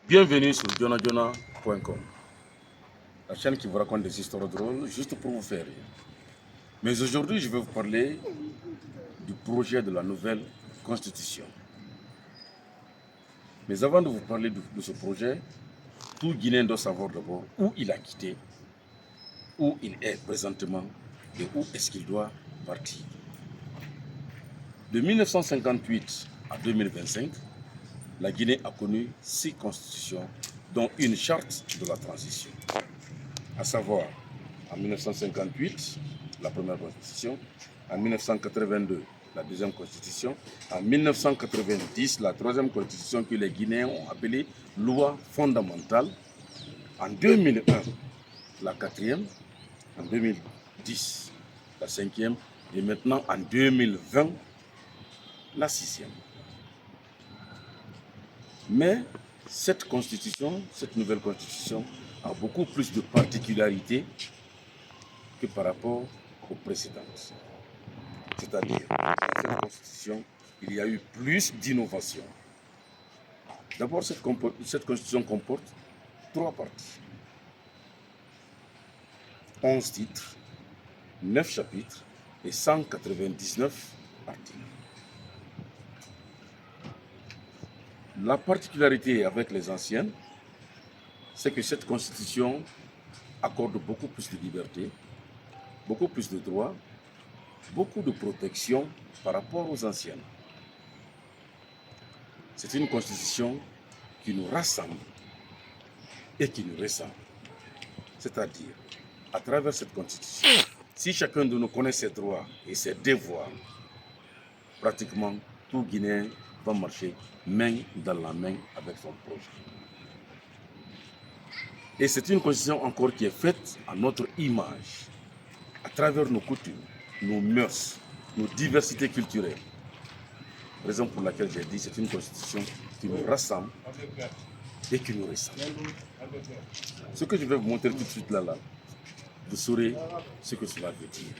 Bienvenue sur dionadiona.com, la chaîne qui vous raconte des histoires drôles juste pour vous faire rire. Mais aujourd'hui, je vais vous parler du projet de la nouvelle constitution. Mais avant de vous parler de ce projet, tout Guinéen doit savoir d'abord où il a quitté, où il est présentement et où est-ce qu'il doit partir. De 1958 à 2025, la Guinée a connu 6 constitutions, dont une charte de la transition. À savoir, en 1958, la première constitution, en 1982, la deuxième constitution, en 1990, la troisième constitution que les Guinéens ont appelée loi fondamentale, en 2001, la quatrième, en 2010, la cinquième, et maintenant en 2020, la sixième. Mais cette constitution, cette nouvelle constitution, a beaucoup plus de particularités que par rapport aux précédentes. C'est-à-dire, dans cette constitution, il y a eu plus d'innovation. D'abord, cette constitution comporte 3 parties. 11 titres, 9 chapitres et 199 articles. La particularité avec les anciennes, c'est que cette constitution accorde beaucoup plus de liberté, beaucoup plus de droits, beaucoup de protection par rapport aux anciennes. C'est une constitution qui nous rassemble et qui nous ressemble. C'est-à-dire, à travers cette constitution, si chacun de nous connaît ses droits et ses devoirs, pratiquement tout Guinéen va marcher main dans la main avec son projet. Et c'est une constitution encore qui est faite à notre image, à travers nos coutumes, nos mœurs, nos diversités culturelles. Raison pour laquelle j'ai dit c'est une constitution qui nous rassemble et qui nous ressemble. Ce que je vais vous montrer tout de suite là, vous saurez ce que cela veut dire.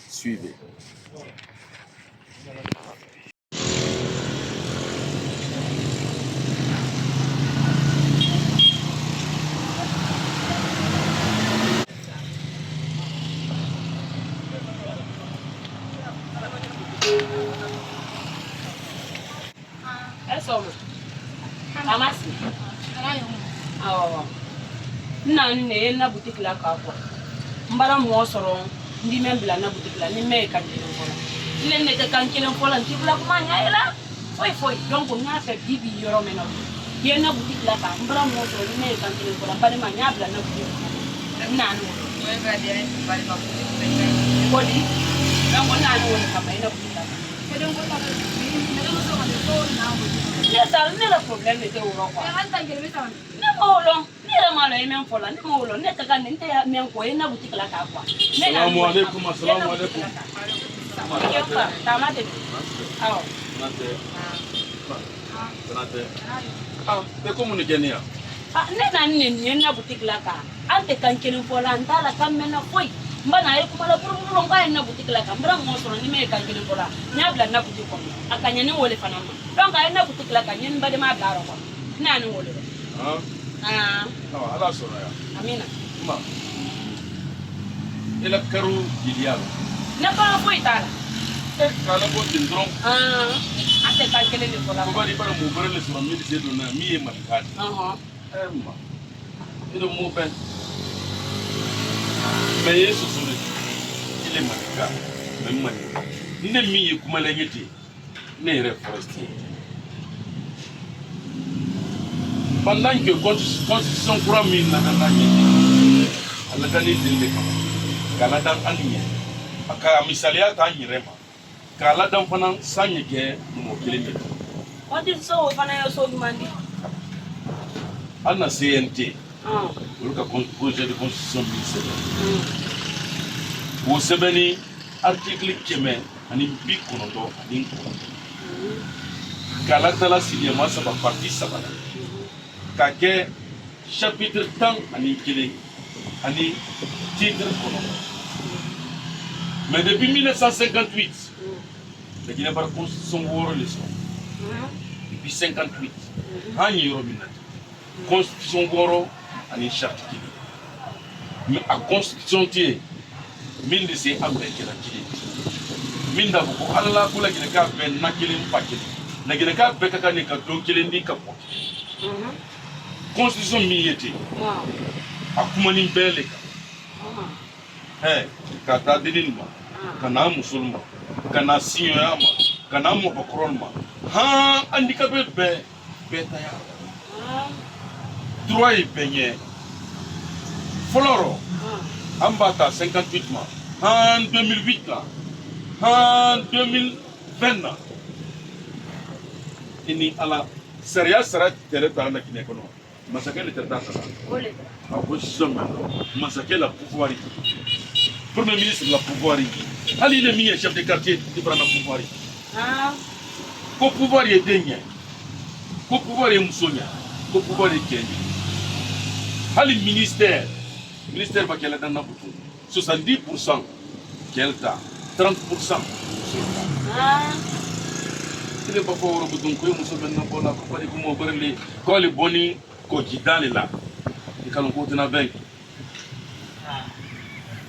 Suivez. Amasi. Nna nne na boutique la ka kwa. Mbara mo soro ndi membla na boutique la ni me ka ndi fola. Ile ne ka kan kelen fola ndi bla kuma nya ila. Foi. Donc on a fait bibi yoro mena. Ye na boutique la ka mbara mo soro ni me kan kelen fola bale ma nya bla na boutique. Nna no. Mo ga dia bale ma boutique. Bodi. Donc on a no ka mai na boutique la. Kedon ko ta ni no so ma ko na boutique. Ça n'est le problème de l'Europe. Mbana kuma la puru nga na boutique la kambra mo so ni me kan kele bola nyabla na boutique ko akanya ni wole fana ma donc ay na boutique la kan yen bade ma bla ro ko na ni wole ala so ya amina ma ila karu gidialo na ba fo itala kala bo tindron ate kan kele ni bola ko bari bara mo bare le so mi de do na mi e malkat ma ido mo ben mais Yesu sule il est manika même manika ne mi kuma la yete ne reforestier pendant que constitution kura min na na yete ala tani dinde kala dan aniye aka misalia ta nyirema kala dan fana sanye ke mo keleme on dit so fana yo so mandi ana CNT le projet de constitution au sebeni article keme ani bi konodo ani kala tala cinéma ça va partie ça va ka ke chapitre 10 ani kele ani titre konodo mais depuis 1958 la Guinée par constitution woro leçon depuis 58 hani yoro minati constitution goro ani charte kili mais a constitution tie min de se ambe kila kili min da ko alla kula gina ka ben na kili pakili na gina ka be ka ni ka do kili ndi ka ko constitution mi yeti a kuma ni bele ka ka ta dinin ma kana musulma kana siyo ma kana mo bakron ma ha handicapé be betaya droit peñé floro ambata 58 mois en 2008 là en 2020 là ini ala sariya sara tele ta na kine kono masakɛ le tata sara a position masakɛ la pouvoir premier ministre la pouvoir hali le mi chef de quartier de prendre pouvoir ko pouvoir ye denye ko pouvoir ye musonya ko pouvoir ye kenye hali ministère va qu'elle dans na butu 70% qu'elle ta 30% il est pas fort butu ko muso ben na bona ko pari ko mo berli ko le boni ko jidale la e kalon ko tena ben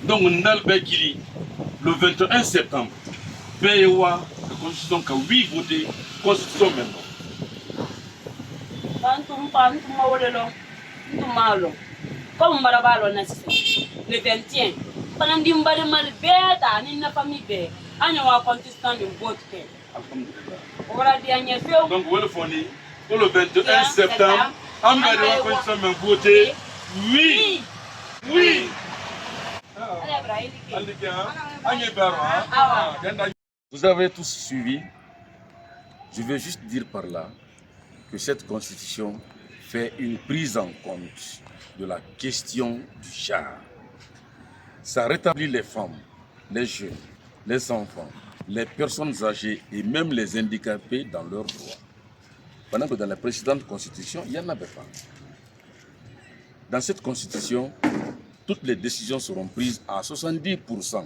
donc ndal be kili le 21 septembre Bewa, la constitution qui a 8 votés, constitution maintenant. Comme le 21, pendant que nous avons mal bête, nous n'avons pas mis bête. Nous avons contestant de vote. Donc, vous le fournissez pour le 21 septembre, nous avons constitution voté. Oui! Oui! Vous avez tous suivi. Je vais juste dire par là que cette constitution fait une prise en compte de la question du genre. Ça rétablit les femmes, les jeunes, les enfants, les personnes âgées et même les handicapés dans leurs droits. Pendant que dans la précédente constitution, il n'y en avait pas. Dans cette constitution, toutes les décisions seront prises à 70%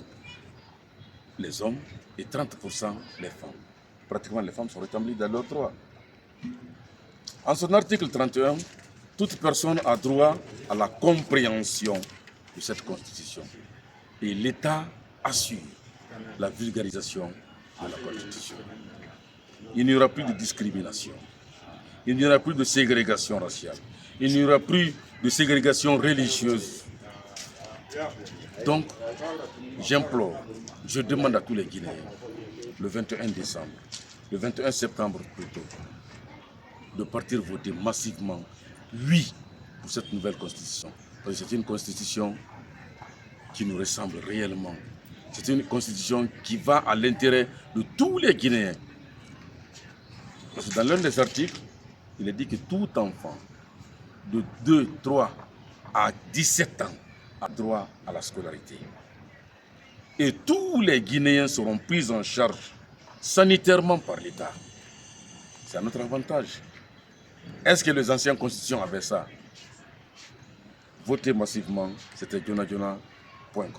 les hommes et 30% les femmes. Pratiquement les femmes sont rétablies dans leurs droits. En son article 31, toute personne a droit à la compréhension de cette constitution. Et l'État assure la vulgarisation de la constitution. Il n'y aura plus de discrimination. Il n'y aura plus de ségrégation raciale. Il n'y aura plus de ségrégation religieuse. Donc, j'implore, je demande à tous les Guinéens, le 21 décembre, le 21 septembre plutôt, de partir voter massivement oui pour cette nouvelle constitution. Parce que c'est une constitution qui nous ressemble réellement. C'est une constitution qui va à l'intérêt de tous les Guinéens. Parce que dans l'un des articles, il est dit que tout enfant de 2, 3 à 17 ans a droit à la scolarité. Et tous les Guinéens seront pris en charge sanitairement par l'État. C'est à notre avantage. Est-ce que les anciennes constitutions avaient ça? Votez massivement, c'était jonajona.com.